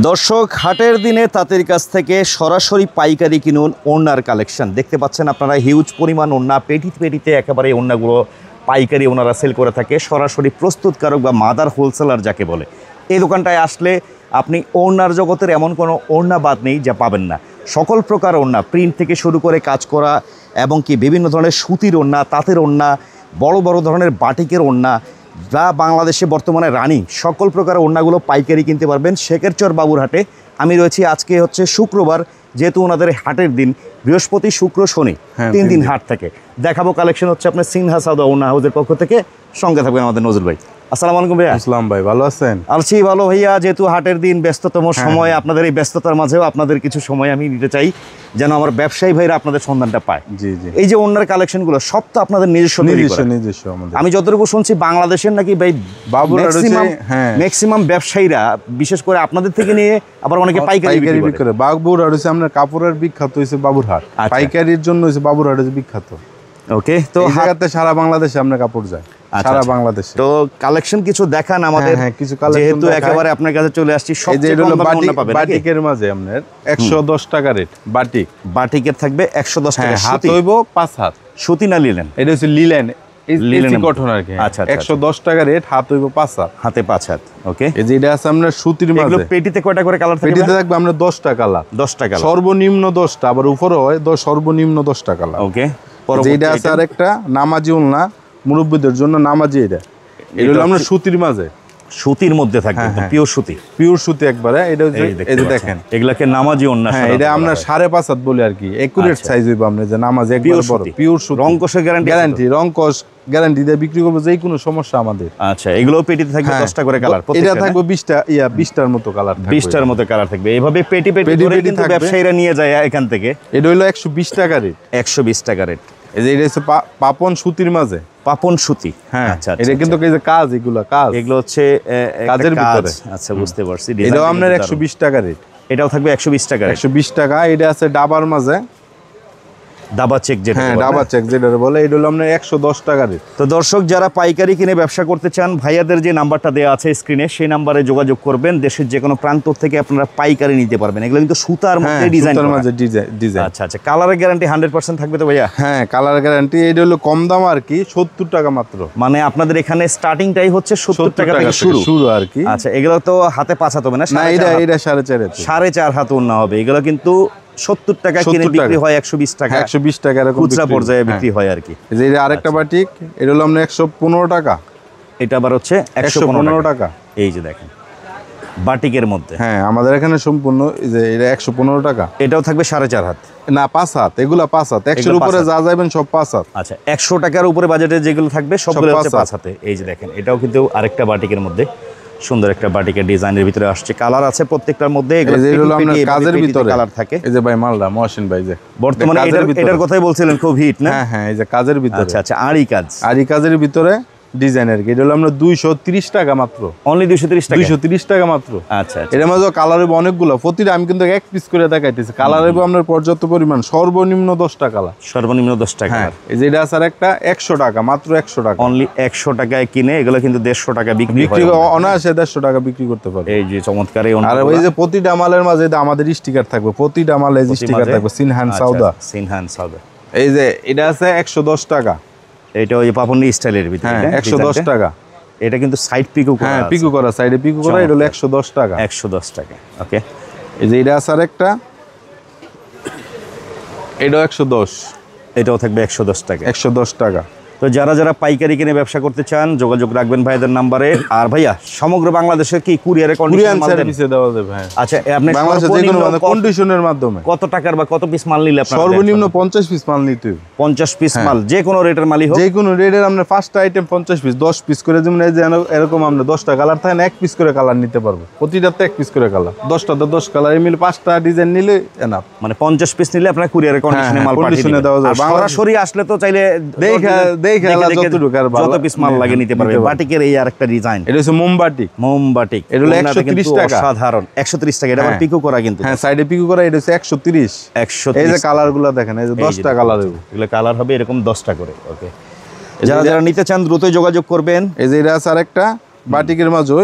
দর্শক, হাটের দিনে তাঁতের কাছ থেকে সরাসরি পাইকারি কিনুন ওড়নার কালেকশন দেখতে পাচ্ছেন আপনারা। হিউজ পরিমাণ ওড়না, পেটিতে একেবারে ওড়নাগুলো পাইকারি ওনারা সেল করে থাকে। সরাসরি প্রস্তুতকারক বা মাদার হোলসেলার যাকে বলে, এই দোকানটায় আসলে আপনি ওড়নার জগতের এমন কোনো ওড়না বাদ নেই যা পাবেন না। সকল প্রকার ওড়না, প্রিন্ট থেকে শুরু করে কাজ করা এবং কি বিভিন্ন ধরনের সুতির ওড়না, তাঁতের ওড়না, বড় বড় ধরনের বাটিকের ওড়না, যা বাংলাদেশে বর্তমানে রানি, সকল প্রকার ওড়নাগুলো পাইকারি কিনতে পারবেন শেখেরচর বাবুরহাটে। আমি রয়েছি, আজকে হচ্ছে শুক্রবার, যেহেতু ওনাদের হাটের দিন, বৃহস্পতি শুক্র শনি 3 দিন হাট থাকে। দেখাবো কালেকশন হচ্ছে আপনার সিনহা সাউদা ওড়না হাউসের পক্ষ থেকে। সঙ্গে থাকবেন আমাদের নজরুল ভাই। আসসালামু আলাইকুম ভাইয়া। আসসালাম ভাই, ভালো আছেন? আছি ভালো ভাইয়া। যেহেতু হাটের দিন, ব্যস্ততম সময়, আপনাদের এই ব্যস্ততার মাঝেও আপনাদের কিছু সময় আমি নিতে চাই যেন আমার ব্যবসায়ী ভাইরা আপনাদের সন্ধানটা পায়। জি জি। এই যে ওড়নার কালেকশনগুলো সব তো আপনাদের নিজস্ব আমাদের। আমি যতটুকু শুনছি বাংলাদেশের নাকি ভাই ম্যাক্সিমাম ব্যবসায়ীরা বিশেষ করে আপনাদের থেকে নিয়ে আবার অনেকে পাইকারি বিক্রি করে। বাবুরহাট হচ্ছে আপনার কাপড়ের বিখ্যাত হয়েছে বাবুরহাট, পাইকারির জন্য হয়েছে বাবুরহাট হচ্ছে বিখ্যাত। ওকে, তো এই জায়গাতে সারা বাংলাদেশে আমরা কাপড় যায়, সারা বাংলাদেশে। তো কালেকশন কিছু দেখান আমাদের। হ্যাঁ, কিছু কালেকশন, যেহেতু একেবারে আপনার কাছে চলে আসছি। সবচেয়ে কম দামে ওড়না পাবেন বাটিকের মাঝে আপনার 110 টাকা রেট। বাটিকের থাকবে 110 টাকা। হাত হইব 5 হাত। সুতি না লিলেন? এটা হচ্ছে লিলেন, লিলেন কটন আর কি। আচ্ছা, 110 টাকা রেট, হাত হইব 5 হাত। হাতে 5 হাত। ওকে, এই যে এটা আছে আমরা সুতির মাঝে। এগুলো পেটিতে কয়টা করে কালার থাকে? পেটিতে থাকবে আমরা 10টা কালার। 10টা কালার, সর্বনিম্ন 10টা, আবার উপরে হয় সর্বনিম্ন 10টা কালার। ওকে, যেটা আছে আরেকটা নামাজি ওড়না, মুরব্বিদের জন্য নামাজি। এটা হলো আমরা সুতির মাঝে, সুতির মধ্যে থাকবে, পিওর সুতি, পিওর সুতি একবারে। এটা হচ্ছে এই যে দেখেন, এগুলাকে নামাজি ওড়না। হ্যাঁ, এটা আমরা 5.5 হাত বলি আর কি। একুরেট সাইজ হইব আমরা, যে নামাজি একবার বড় পিওর সুতি। রং কষের গ্যারান্টি, রং কষ গ্যারান্টি দিয়ে বিক্রি করব, যে কোনো সমস্যা আমাদের। আচ্ছা, এগুলো পেটিতে থাকবে 10টা করে কালার। এটা থাকবে 20টার মতো কালার থাকবে, 20টার মতো কালার থাকবে। এইভাবে পেটি করে কিন্তু ব্যবসায়ীরা নিয়ে যায় এখান থেকে। এটা হলো 120 টাকা রেট। 120 টাকা রেট। এই যে এটা হচ্ছে পাপন সুতির মাঝে, পাপন সুতি। হ্যাঁ, আচ্ছা, এটা কিন্তু এই যে কাজ, এগুলো হচ্ছে কাজের ভিতরে। আচ্ছা, বুঝতে পারছি। এটাও আপনার 120 টাকা রেট। এটাও থাকবে 120 টাকা। 120 টাকা। এটা আছে ডাবার মাঝে, দাবা চেক যেটা, হ্যাঁ ডাবা চেক যেটা বলে, এটা হলো আপনার 110 টাকা রেট। তো দর্শক, যারা পাইকারি কিনে ব্যবসা করতে চান, ভাইয়াদের যে নাম্বারটা দেওয়া আছে স্ক্রিনে, সেই নাম্বারে যোগাযোগ করবেন। দেশের যে কোনো প্রান্ত থেকে আপনারা পাইকারি নিতে পারবেন। এগুলো কিন্তু সুতার মধ্যে ডিজাইন। আচ্ছা আচ্ছা, কালারের গ্যারান্টি 100% থাকবে তো ভাইয়া? হ্যাঁ, কালার গ্যারান্টি। এটা হলো কম দাম আর কি, 70 টাকা মাত্র। মানে আপনাদের এখানে স্টার্টিংটাই হচ্ছে 70 টাকা থেকে শুরু আর কি। আচ্ছা, এগুলো তো হাতে 5 হাত হবে না? এটা 4.5 হাত ওড়না হবে। এগুলো কিন্তু 70 টাকা কিনে বিক্রি হয় 120 টাকা। 120 টাকা এরকম খুচরা পর্যায়ে বিক্রি হয় আর কি। এই যে আরেকটা বাটিক, এটা হলো আমরা 115 টাকা। এটা আবার হচ্ছে 115 টাকা। এই যে দেখেন, বাটিকের মধ্যে। হ্যাঁ, আমাদের এখানে সম্পূর্ণ এই যে এটা 115 টাকা। এটাও থাকবে 4.5 হাত না 5 হাত। এগুলা 5 হাত। 100 এর উপরে যা যাবেন সব 5 হাত। আচ্ছা, 100 টাকার উপরে বাজেটে যেগুলো থাকবে সবগুলো হচ্ছে 5 হাতে। এই যে দেখেন, এটাও কিন্তু আরেকটা বাটিকের মধ্যে সুন্দর একটা বাটিকের ডিজাইনের ভিতরে আসছে। কালার আছে প্রত্যেকটার মধ্যে। এগুলো আমরা কাজের ভিতরে কালার থাকে। এই যে ভাই মালদা মহসিন ভাই, যে বর্তমানে এটার কথাই বলছিলেন, খুব হিট না? হ্যাঁ হ্যাঁ, এই যে কাজের ভিতরে। আচ্ছা আচ্ছা, আড়ি কাজের ভিতরে ডিজাইনের। এটা হলো আমরা 230 টাকা মাত্র। অনলি 230 টাকা। 230 টাকা মাত্র। আচ্ছা, এর মধ্যে কালার হবে অনেকগুলো। প্রতিটা আমি কিন্তু এক পিস করে দেখাইতেছি। কালার হবে আপনার পর্যাপ্ত পরিমাণ, সর্বনিম্ন 10টা কালার। সর্বনিম্ন 10 টাকা। এই যে এটা আছে একটা 100 টাকা, মাত্র 100 টাকা। অনলি 100 টাকায় কিনে এগুলো কিন্তু 150 টাকা বিক্রি হয়। অনায়াসে 150 টাকা বিক্রি করতে পারবে। এই যে চমৎকার এই। আর ওই যে প্রতিটা মালের মাঝে আমাদের স্টিকার থাকবে, প্রতিটা মালে স্টিকার থাকবে সিনহান সাউদা। এই যে এটা আছে 110 টাকা। এটা ওই পাপনি স্টাইলের ভিতরে 110 টাকা। এটা কিন্তু সাইড পিকো করা। হ্যাঁ, পিকো করা, সাইডে পিকো করা। এটা হলো 110 টাকা। 110 টাকা। ওকে, এই যে এটা আছে আরেকটা, এটাও 110। এটাও থাকবে 110 টাকা। 110 টাকা। তো যারা যারা পাইকারি কিনে ব্যবসা করতে চান, যোগাযোগ রাখবেন ভাইদের নাম্বারে। আর ভাইয়া, সমগ্র বাংলাদেশে কি কুরিয়ারে কন্ডিশন সার্ভিসে দেওয়া যাবে? ভাই আচ্ছা, আপনি বাংলাদেশে যে কোনো কন্ডিশনের মাধ্যমে কত টাকার বা কত পিস মাল নিলে আপনারা? সর্বনিম্ন 50 পিস মাল নিতে হবে। 50 পিস মাল, যে কোনো রেটের মালই হোক। যে কোনো রেটের আমরা 5টা আইটেম 50 পিস, 10 পিস করে, যেমন এই যে এরকম আমরা 10টা কালার থাকে না, 1 পিস করে কালার নিতে পারবো। প্রতিটাতে 1 পিস করে কালার, 10টাতে 10 কালার মিলে 5টা ডিজাইন নিলে এনাফ। মানে 50 পিস নিলে আপনারা কুরিয়ারে কন্ডিশনে মাল পাঠিয়ে দেওয়া যাবে। সরাসরি আসলে তো চাইলে দেখে যত পিস মাল লাগে নিতে পারবে। বাটিকের এই আরেকটা ডিজাইন, এটা হচ্ছে মোমবাটিক। এটা হলো 130 টাকা। সাধারণ 130 টাকা। এটা আবার পিকো করা কিন্তু। হ্যাঁ, সাইডে পিকো করা। এটা হচ্ছে 130। এই যে কালারগুলো দেখেন, এই যে 10টা কালার হবে। এগুলো কালার হবে এরকম 10টা করে। ওকে, যারা যারা নিতে চান দ্রুত যোগাযোগ করবেন। এই যে এটা আছে আরেকটা বাটিকের মাঝে,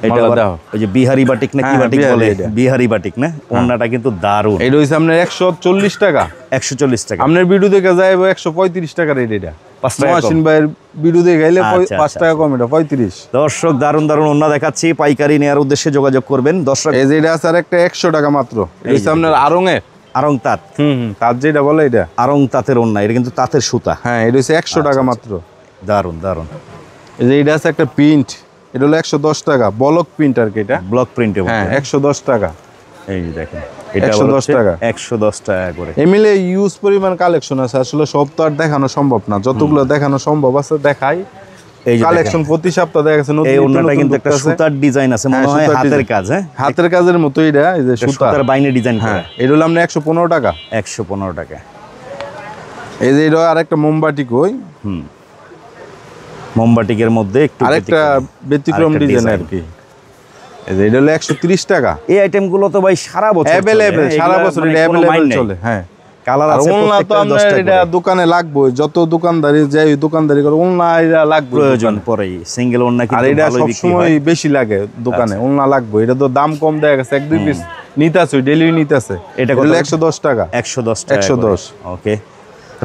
এটা মালা আবার দাও। ওই যে বিহারি বাটিক না কি হ্যাঁ, বাটিক বিহারি বলে, এটা। বিহারি বাটিক না, ওন্নাটা কিন্তু দারুণ। এটা হইছে আপনার 140 টাকা। 140 টাকা। আপনার ভিডিও দেখে যায় 135 টাকা রেট এটা। 5 টাকা কম। মহাসিন ভাইয়ের ভিডিও দেখে গেলে আচ্ছা, 5 টাকা কম, এটা 35। দর্শক দারুণ দারুণ ওন্না দেখাচ্ছি, পাইকারি নেওয়ার উদ্দেশ্যে যোগাযোগ করবেন দর্শক। এই যে এটা আছে আর একটা 100 টাকা মাত্র। এটা হচ্ছে আপনার আরঙে আরং তাঁত, তার যেটা বলে এটা। আরং তাঁতের ওন্না, এটা কিন্তু তাঁতের সুতা। হ্যাঁ, এটা হচ্ছে 100 টাকা মাত্র। দারুণ দারুণ। এই যে এটা আছে একটা প্রিন্ট, এটা হলো 110 টাকা, বলক প্রিন্ট আর কি এটা। ব্লক প্রিন্টে। হ্যাঁ, 110 টাকা। এই যে দেখেন, এটা 110 টাকা। 110 টাকা করে। এমএলএ ইউজ পরিমাণ কালেকশন আছে, আসলে সব তো আর দেখানো সম্ভব না, যতগুলো দেখানো সম্ভব আছে দেখাই। এই যে কালেকশন প্রতি সপ্তাহে দেখা যাচ্ছে নতুন এই নতুন ওন্নাটা কিন্তু একটা ঢুকতেছে। সুতার ডিজাইন আছে, মনে হ্যাঁ, হয় সুতার হাতের design। কাজ। হ্যাঁ, হাতের কাজের মতো এটা, এই যে সুতা। সুতার বাইনে ডিজাইন করা। হ্যাঁ, এটা হলো আপনার 115 টাকা। 115 টাকা। এই যে এটা আরেকটা মোমবাতি কই, মোমবাটিকের মধ্যে একটু আরেকটা ব্যতিক্রম আরেকটা ডিজাইন design। আর কি। এই যে এটা হলো 130 টাকা। এই আইটেমগুলো তো ভাই সারা বছর অ্যাভেলেবেল, সারা বছর এটা অ্যাভেলেবেল চলে। হ্যাঁ, কালার আর আছে ওন্না তো প্রত্যেকটা আপনার 10টা এটা করে। দোকানে লাগবে, যত দোকানদারি যাই দোকানদারি করে ওন্না এটা লাগবে প্রয়োজন দোকানে। পরেই সিঙ্গেল ওন্না আর কিন্তু এটা ভালোই বিক্রি সবসময় হয়। বেশি লাগে দোকানে, ওন্না লাগবে। এটা তো দাম কম দেখা গেছে, 1-2 পিস নিতেছে, ডেলিভারি নিতেছে। এটা এটা কত? হলো 110 টাকা। 110 টাকা। 110 ওকে।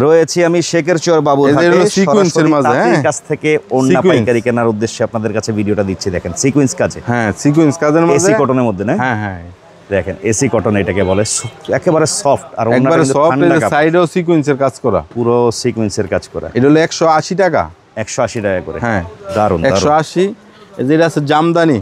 রয়েছি আমি শেখের চর বাবুর এই যে হাটে, হলো সিকোয়েন্সের সরাসরি মাঝে, তাঁতির হ্যাঁ। কাছ থেকে ওন্না সিকোয়েন্স। পাইকারি কেনার উদ্দেশ্যে আপনাদের কাছে ভিডিওটা দিচ্ছি। দেখেন সিকোয়েন্স কাজে, হ্যাঁ, সিকোয়েন্স কাজের মধ্যে। এসি কটনের মধ্যে না? হ্যাঁ হ্যাঁ, দেখেন এসি কটন এটাকে বলে, একেবারে সফট। আর ওন্নাটা একবারে কিন্তু সফট, ঠান্ডা কাপড়, সাইডেও সিকোয়েন্সের কাজ করা। পুরো সিকোয়েন্সের কাজ করা। এটা হলো 180 টাকা। 180 টাকা করে। হ্যাঁ, দারুণ দারুণ। 180। এই যে এটা আছে জামদানি।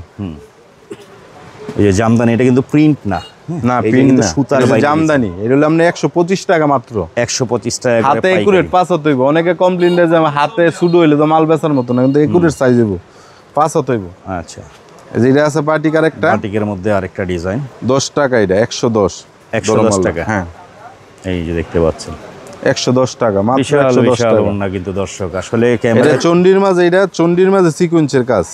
এই যে জামদানি, এটা কিন্তু প্রিন্ট না, না, এই যে পিন কিন্তু না, সুতার এটা বাইরে জামদানি। এটা হলো আপনার 125 টাকা মাত্র। 125 টাকা করে হাতে পাইকারি। একুরেট 5 হতে হইব। অনেকে কমপ্লেইন দেয় যে আমার হাতে সুডো হইলে তো মাল বেচার মতো না, কিন্তু একুরেট সাইজ হইব, 5 হতে হইব। আচ্ছা, এই যে এটা আছে পার্টিকার একটা, বাটিকের মধ্যে আরেকটা ডিজাইন, 10 টাকা। এটা 110। 110 টাকা। হ্যাঁ, এই যে দেখতে পাচ্ছেন 110 টাকা মাত্র, বিশাল 110 বিশাল টাকা। ওন্না কিন্তু দর্শক। আসলে এটা ক্যামেরা চন্ডির মাঝে, এটা চন্ডির মাঝে সিকোয়েন্সের কাজ।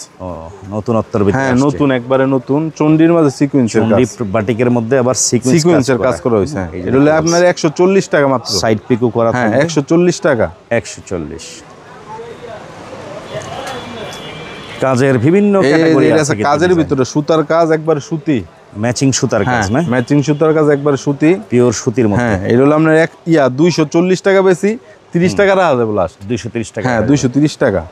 নতুনত্বর ভিতরে হ্যাঁ, আসছে। নতুন, একবারে নতুন চন্ডির মাঝে সিকোয়েন্সের কাজ। চন্ডি বাটিকের মধ্যে আবার সিকোয়েন্সের কাজ করা হয়েছে। এটা হলো আপনার 140 টাকা মাত্র। সাইড পিকু করা। হ্যাঁ, 140 টাকা। 140। কাজের বিভিন্ন এই ক্যাটাগরি এটা আছে আছে কাজের ভিতরে, সুতার কাজ, একবার সুতি। ম্যাচিং সুতার কাজ না, ম্যাচিং সুতার কাজ, একবার সুতি। পিওর সুতির মধ্যে। হ্যাঁ, এটা হলো আপনার 240 টাকা বেশি, 30 টাকা রাখা যাবে লাস্ট। 230 টাকা। হ্যাঁ, 230 টাকা।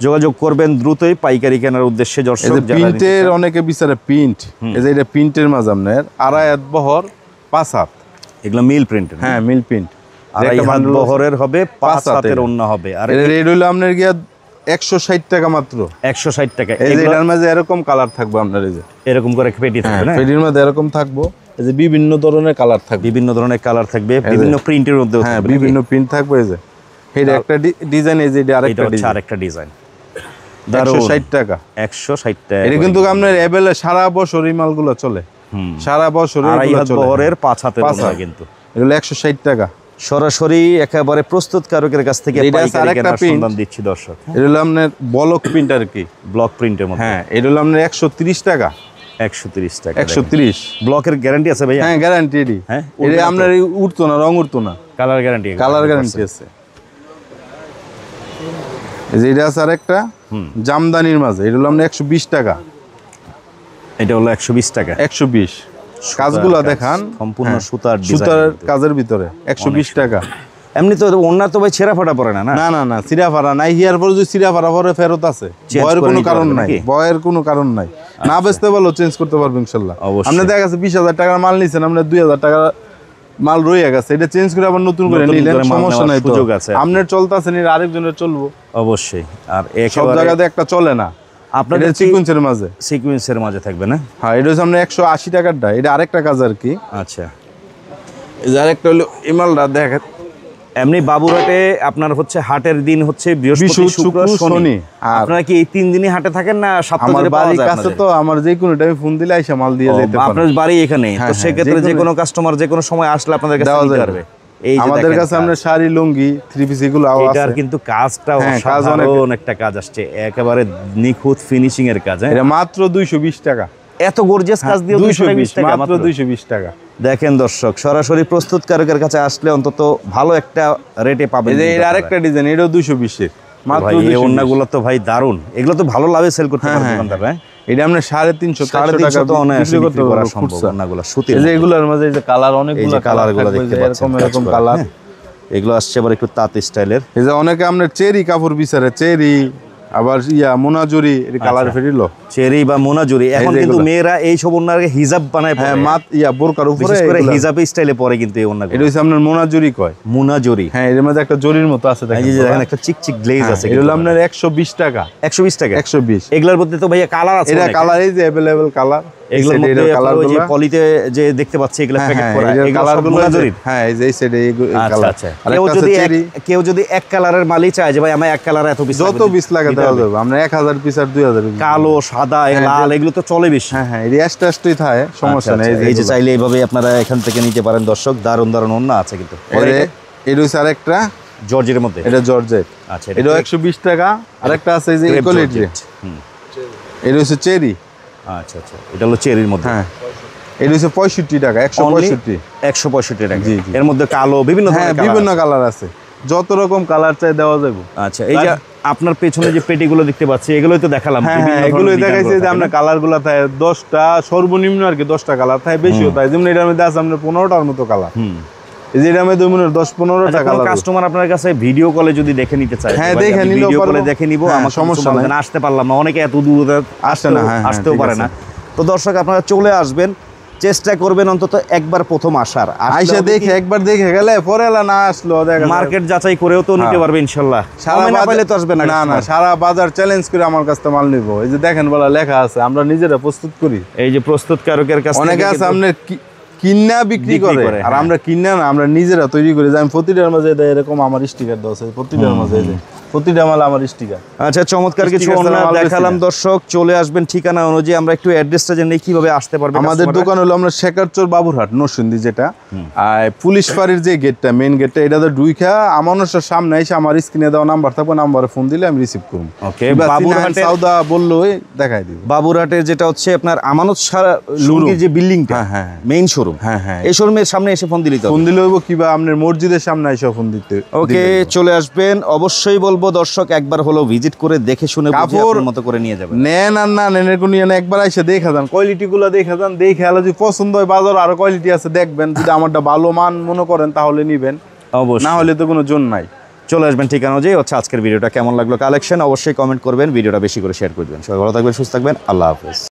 যোগাযোগ করবেন দ্রুতই পাইকারি কেনার উদ্দেশ্যে এই দর্শক। যে প্রিন্টের অনেকে বিচারে প্রিন্ট, এই যে এটা প্রিন্টের মাঝে আপনার 2.5 হাত বহর, 5 হাত। এগুলো মিল প্রিন্টের। হ্যাঁ, মিল প্রিন্ট। আড়াই হাত বহরের হবে, 5 হাতের। হাতের ওন্না হবে। আর এটা রেট হলো আপনার গিয়া 160 টাকা মাত্র। 160 টাকা। এই যে এটার মাঝে এরকম কালার থাকবে আপনার, এই যে এরকম করে পেটি থাকবে না, পেটির মধ্যে এরকম থাকবো, এই যে বিভিন্ন ধরনের কালার থাকবে। বিভিন্ন ধরনের কালার থাকবে, বিভিন্ন প্রিন্টের মধ্যেও হ্যাঁ, থাকবে। বিভিন্ন প্রিন্ট থাকবে। এই যে এটা একটা ডিজাইন, এই যে এটা এটা আরেকটা হচ্ছে ডিজাইন। আরেকটা ডিজাইন। 160 টাকা। 160 টাকা। এটা কিন্তু আপনার এবেলে সারা বছর এই মালগুলো চলে, সারা বছর আড়াই হাত বহরের 5 হাতের 5 ওন্না হাত। কিন্তু। এটা হলো 160 টাকা। সরাসরি একেবারে প্রস্তুতকারকের কাছ থেকে এটা আছে পাইকারি আরেকটা কেনার print। সন্ধান দিচ্ছি দর্শক। এটা হলো আপনার বলক প্রিন্ট আর কি, ব্লক প্রিন্টের মধ্যে। হ্যাঁ। এটা হলো আপনার 130 টাকা। 130 টাকা। 130। ব্লকের গ্যারান্টি আছে ভাইয়া? হ্যাঁ, গ্যারান্টি এডি। হ্যাঁ, এটা আপনার উঠতো না, রং উঠতো না, কালার গ্যারান্টি। কালার গ্যারান্টি আছে। এই যে এটা আছে আরেকটা জামদানির মাঝে, এটা হলো আপনার 120 টাকা। এটা হলো 120 টাকা। 120। কাজগুলা দেখান, সম্পূর্ণ হ্যাঁ, সুতার সুতার ডিজাইন। কাজের ভিতরে 120 টাকা। এমনি তো ওন্না তো ভাই ছেঁড়া ফাটা পড়ে না, না? না না না, সিরাফারা নাই। হিয়ার পরে যদি সিরাফারা পরে ফেরত আছে, Change বয়ের করে কোনো নিতে কারণ পারবে নাই, নাকি? বয়ের কোনো কারণ নাই। না বেচতে পারলো চেঞ্জ করতে পারবে ইনশাল্লাহ। অবশ্যই। আপনি দেখা গেছে 20,000 টাকার মাল নিছেন, আপনি 2,000 টাকা মাল রয়ে গেছে, এটা চেঞ্জ করে আবার নতুন করে নতুন নিলেন, করে মাল সমস্যা নেওয়ার নাই তো। সুযোগ আছে। আপনার চলতেছে নিলে আরেকজনের চলবো, অবশ্যই। আর সব একেবারে জায়গাতে একটা চলে না। আপনাদের এটা সিকোয়েন্সের মাঝে। সিকোয়েন্সের মাঝে থাকবে না? হ্যাঁ, এটা হচ্ছে আপনার 180 টাকারটা। এটা আরেকটা কাজ আর কি। আচ্ছা। এই যে আরেকটা হলো ইমালটা দেখেন। এমনি বাবুরহাটে আপনার হচ্ছে হাটের দিন হচ্ছে বৃহস্পতি, শুক্র, শনি। আর আপনারা কি এই 3 দিনই হাটে থাকেন না সপ্তাহে আমার পাওয়া বাড়ির যায় কাছে আপনাদের? তো আমার যে কোনো টাইমে ফোন দিলে আইসা মাল দিয়ে যেতে পারে। আপনার বাড়ি এখানে, তো হ্যাঁ, সেক্ষেত্রে যে যেকোনো- কোনো কাস্টমার যে কোনো সময় আসলে আপনাদের কাছে দেওয়া নিতে যাবে। পারবে। এই যে আমাদের দেখেন কাছে কাজ। আমরা শাড়ি, লুঙ্গি, 3 পিস এগুলো এটার আছে। কিন্তু কাজটা হ্যাঁ, কাজ অনেক। অসাধারণ একটা কাজ আসছে, একেবারে নিখুঁত ফিনিশিং এর কাজ। হ্যাঁ, এটা মাত্র 220 টাকা। এত গর্জিয়াস কাজ দিয়ে 220 টাকা মাত্র মাত্র। 220 টাকা। দেখেন দর্শক, সরাসরি প্রস্তুতকারকের কাছে আসলে অন্তত ভালো একটা রেটে পাবেন। এই যে এর কিন্তু আরেকটা ডিজাইন, এটাও 220 এর আপনারা। মাত্র ভাই এই 220। ওন্নাগুলো তো ভাই দারুণ, এগুলো তো ভালো লাভে সেল করতে হ্যাঁ, পারবে হ্যাঁ, দোকানদার। হ্যাঁ, এটা আমরা 350 টাকা তো অনায়াসে বিক্রি করতে করা পারবো সম্ভব খুচরা। ওন্নাগুলো সুতির এই যে মধ্যে। এগুলোর মাঝে এই যে কালার এই অনেকগুলো যে কালারগুলো দেখতে পাচ্ছেন এরকম কাজ এরকম করা, কালার। হ্যাঁ। এগুলো আসছে আবার একটু তাঁত স্টাইলের। এই যে অনেকে আমরা চেরি কাপড় বিচারে, চেরি আবার মোনাজুরি এর কালার ফেরিল। চেরি বা মোনাজুরি এখন যে কিন্তু এগুলো। মেয়েরা এই সব ওন্নাকে হিজাব বানায় পরে। হ্যাঁ মাত বোরকার উপরে বিশেষ করে এগুলা। হিজাব স্টাইলে পরে কিন্তু এই ওন্নাগুলো। এটা হচ্ছে আপনার মোনাজুরি কয়। মোনাজুরি। হ্যাঁ এর মধ্যে একটা জরির মতো আছে এই দেখেন। যে দেখেন একটা চিকচিক গ্লেজ আছে এটা হলো আপনার 120 টাকা। 120 টাকা। 120। এগুলোর মধ্যে তো ভাইয়া কালার আছে এটা অনেক। কালার এই যে अवेलेबल কালার। এগুলোর মধ্যে আপনার ওই যে পলিতে যে দেখতে পাচ্ছি এগুলো প্যাকেট করা, এগুলো সব মোনাজুরি। হ্যাঁ এই যে এই সাইডে এই আচ্ছা কালার। আচ্ছা। কেউ যদি এক কালারের মালই চায় যে ভাই আমার এক কালার এত পিস যত পিস লাগে দেওয়া যাবে। আমরা 1000 পিস আর 2000 পিস। কালো, সাদা, লাল এগুলো তো চলে বেশি। হ্যাঁ হ্যাঁ এই এক্সট্রাই থাকে, সমস্যা নেই। এই যে চাইলে এইভাবে আপনারা এখান থেকে নিতে পারেন দর্শক। দারুন দারুন ওন্না আছে কিন্তু। এটা হচ্ছে আরেকটা জর্জের মধ্যে। এটা জর্জেট। আচ্ছা এটা 120 টাকা। আরেকটা আছে এই যে ইকুয়ালিটি। এটা হচ্ছে চেরি। আচ্ছা আচ্ছা। এটা হলো চেরির মধ্যে। হ্যাঁ এটা হচ্ছে 65 টাকা। 165 165 টাকা। জি, জি। এর মধ্যে কালো বিভিন্ন হ্যাঁ ধরনের বিভিন্ন কালার আছে, যত রকম কালার চাই দেওয়া যাবে। আচ্ছা এই যে আপনার পেছনে যে পেটিগুলো দেখতে পাচ্ছি এগুলোই তো দেখালাম। হ্যাঁ হ্যাঁ এগুলোই দেখাইছে যে আমরা কালারগুলো থাকে 10টা, সর্বনিম্ন আর কি 10টা কালার থাকে, বেশিও থাকে। যেমন এটার মধ্যে আছে আপনার 15টার মতো কালার। এই যে এটার মধ্যে 10-15টা কালার। কাস্টমার আপনার কাছে ভিডিও কলে যদি দেখে নিতে চায়, হ্যাঁ দেখে নিলেও ভিডিও পারবো। কলে দেখে নিব। হ্যাঁ, আমার সমস্যা সমস্যা নাই। না, আসতে পারলাম না, অনেকে এত দূর আসে না, হ্যাঁ, আসতেও ঠিক পারে আছে। না। তো দর্শক আপনারা চলে আসবেন, চেষ্টা করবেন অন্তত একবার প্রথম আসার। আইসা দেখে একবার দেখে গেলে পরে না আসলো দেখা যায়। মার্কেট যাচাই করেও তো নিতে পারবে ইনশাআল্লাহ। কমে না পাইলে তো আসবে না। না না সারা বাজার চ্যালেঞ্জ করে আমার কাছ থেকে মাল নিব। এই যে দেখেন বলা লেখা আছে, আমরা নিজেরা প্রস্তুত করি। এই যে প্রস্তুতকারকের কাছে অনেকে আছে আপনার কিন্না বিক্রি করে, আর আমরা কিন্না না, আমরা নিজেরা তৈরি করি। আমি প্রতিটার মাঝে এরকম আমার স্টিকার দেওয়া আছে, প্রতিটার মাঝে প্রতিটা মাল আমার স্টিকার। আচ্ছা চমৎকার কিছু ওন্না দেখালাম দর্শক। চলে আসবেন ঠিকানা অনুযায়ী। আমরা একটু অ্যাড্রেসটা জেনে কিভাবে আসতে পারবেন। আমাদের দোকান হলো আমরা শেখারচর বাবুরহাট নরসিংদী, যেটা আর পুলিশ ফাঁড়ির যে গেটটা, মেইন গেটটা, এটাতে ঢুইখা আমানুষের সামনে এসে আমার স্ক্রিনে দেওয়া নাম্বার থাকবে, নাম্বারে ফোন দিলে আমি রিসিভ করব। ওকে বাবুরহাটে সৌদা বললোই দেখাই দিব। বাবুরহাটের যেটা হচ্ছে আপনার আমানত লুঙ্গির যে বিল্ডিংটা, হ্যাঁ মেইন শোরুম, হ্যাঁ হ্যাঁ এই শোরুমের সামনে এসে ফোন দিলে তো ফোন দিলে হইব, কিবা আপনার মসজিদের সামনে এসে ফোন দিতে। ওকে চলে আসবেন। অবশ্যই বলবো দর্শক একবার হলো ভিজিট করে দেখে শুনে বুঝে আপনার মতো করে নিয়ে যাবেন। নেন আর না নেন এরকম নিয়ে একবার এসে দেখা যান, কোয়ালিটি গুলো দেখা যান, দেখে আলো যদি পছন্দ হয়, বাজার আরো কোয়ালিটি আছে দেখবেন। যদি আমারটা ভালো মান মনে করেন তাহলে নিবেন, অবশ্যই। না হলে তো কোনো জোন নাই। চলে আসবেন ঠিকানা অনুযায়ী। হচ্ছে আজকের ভিডিওটা কেমন লাগলো কালেকশন অবশ্যই কমেন্ট করবেন, ভিডিওটা বেশি করে শেয়ার করে দেবেন। সবাই ভালো থাকবেন, সুস্থ থাকবেন, আল্লাহ হাফেজ।